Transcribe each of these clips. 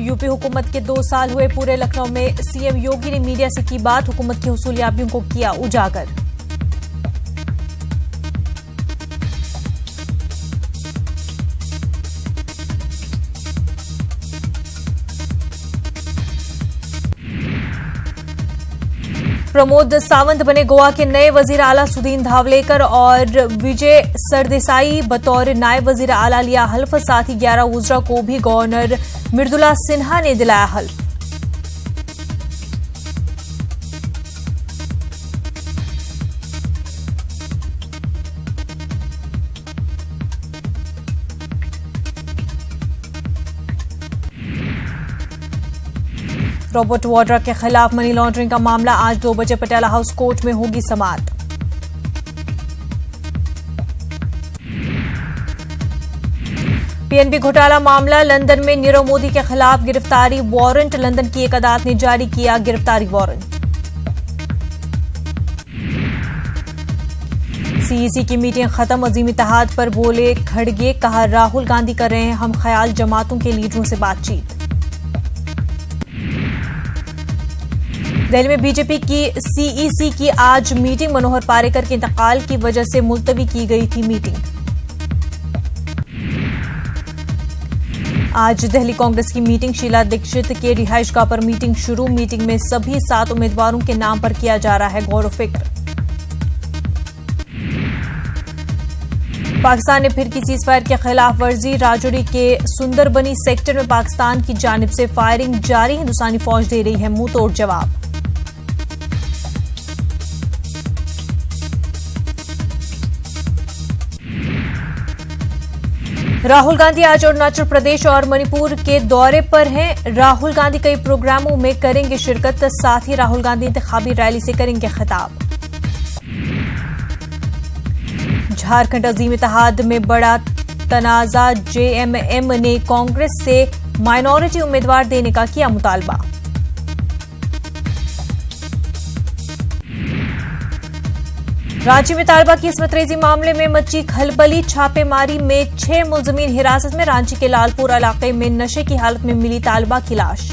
UP हुकूमत के 2 साल हुए पूरे। लखनऊ में सीएम योगी ने मीडिया से की बात, हुकूमत की हुसूलियाबियों को किया उजागर। प्रमोद सावंत बने गोवा के नए वजीर आला। सुदीन धावलेकर और विजय सरदेसाई बतौर नायब वजीर आला लिया हल्फ। साथ ही 11 वुज़रा को भी गवर्नर मृदुला सिन्हा ने दिलाया हल्फ। रॉबर्ट वाड्रा के खिलाफ मनी लॉन्ड्रिंग का मामला आज 2 बजे पटियाला हाउस कोर्ट में होगी समाअत। पीएनबी घोटाला मामला, लंदन में नीरव मोदी के खिलाफ गिरफ्तारी वारंट। लंदन की एक अदालत ने जारी किया गिरफ्तारी वारंट। सीईसी की मीटिंग खत्म, अजीम इत्तेहाद पर बोले खड़गे। कहा राहुल गांधी कर रहे हैं हम ख्याल जमातों के लीडरों से बातचीत। दिल्ली में बीजेपी की सीईसी की आज मीटिंग, मनोहर पार्रिकर के इंतकाल की वजह से मुलतवी की गई थी मीटिंग। आज दिल्ली कांग्रेस की मीटिंग, शीला दीक्षित के रिहाइशगाह पर मीटिंग शुरू। मीटिंग में सभी 7 उम्मीदवारों के नाम पर किया जा रहा है गौर व फिक्र। पाकिस्तान ने फिर की सीजफायर के खिलाफ वर्जी, राजौरी के सुंदरबनी सेक्टर में पाकिस्तान की जानिब से फायरिंग जारी। हिंदुस्तानी फौज दे रही है मुंह तोड़ जवाब। राहुल गांधी आज अरुणाचल प्रदेश और मणिपुर के दौरे पर हैं। राहुल गांधी कई प्रोग्रामों में करेंगे शिरकत। साथ ही राहुल गांधी इंतखाबी रैली से करेंगे खिताब। झारखंड अजीम इत्तेहाद में बड़ा तनाजा, जेएमएम ने कांग्रेस से माइनॉरिटी उम्मीदवार देने का किया मुतालबा। रांची में तालिबा की इस्मत रेजी मामले में मची खलबली, छापेमारी में 6 मुलजमीन हिरासत में। रांची के लालपुर इलाके में नशे की हालत में मिली तालिबा की लाश।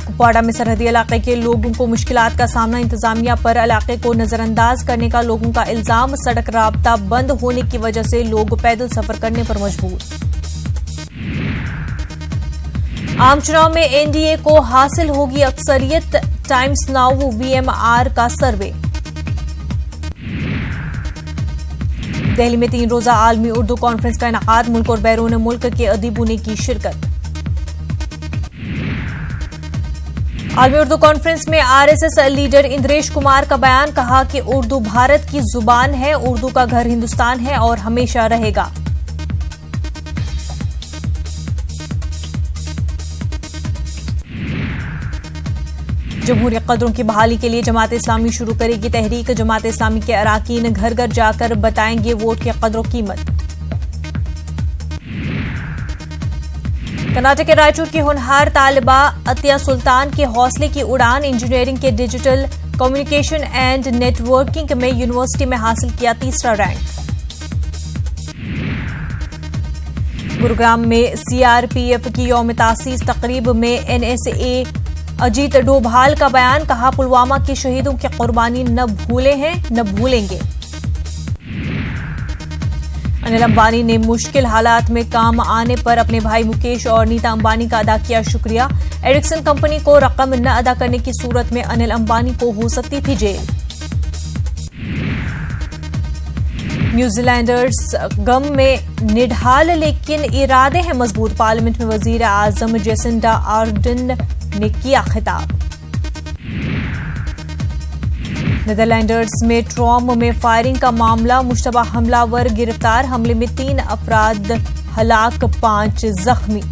कुपवाड़ा में सरहदी इलाके के लोगों को मुश्किलात का सामना, इंतजामिया पर इलाके को नजरअंदाज करने का लोगों का इल्जाम। सड़क राबता बंद होने की वजह से लोग पैदल सफर करने पर मजबूर। आम चुनाव में एनडीए को हासिल होगी अक्सरियत, टाइम्स नाउ वीएमआर का सर्वे। दिल्ली में 3 रोजा आलमी उर्दू कॉन्फ्रेंस का इनेकाद, मुल्क और बैरून मुल्क के अदीबों ने की शिरकत। आलमी उर्दू कॉन्फ्रेंस में आरएसएस लीडर इंद्रेश कुमार का बयान, कहा कि उर्दू भारत की जुबान है, उर्दू का घर हिंदुस्तान है और हमेशा रहेगा। जमहूरी कदरों की बहाली के लिए जमात इस्लामी शुरू करेगी तहरीक। जमात इस्लामी के अराकीन घर घर जाकर बताएंगे वोट की कदर कीमत। कर्नाटक के रायचूर की होनहार तालिबा अतिया सुल्तान के हौसले की उड़ान। इंजीनियरिंग के डिजिटल कम्युनिकेशन एंड नेटवर्किंग में यूनिवर्सिटी में हासिल किया 3रा रैंक। गुरुग्राम में सीआरपीएफ की यौम तासीस तकरीब में एनएसए अजीत डोभाल का बयान, कहा पुलवामा के शहीदों की कुर्बानी न भूले हैं न भूलेंगे। अनिल अंबानी ने मुश्किल हालात में काम आने पर अपने भाई मुकेश और नीता अंबानी का अदा किया शुक्रिया। एरिक्सन कंपनी को रकम न अदा करने की सूरत में अनिल अंबानी को हो सकती थी जेल। न्यूजीलैंडर्स गम में निढाल लेकिन इरादे हैं मजबूत। पार्लियामेंट में वजीर आजम जेसिंडा आर्डन ने किया खिताब। नीदरलैंडर्स में ट्रॉम में फायरिंग का मामला, मुश्तबा हमलावर गिरफ्तार। हमले में 3 अफराद हलाक, 5 जख्मी।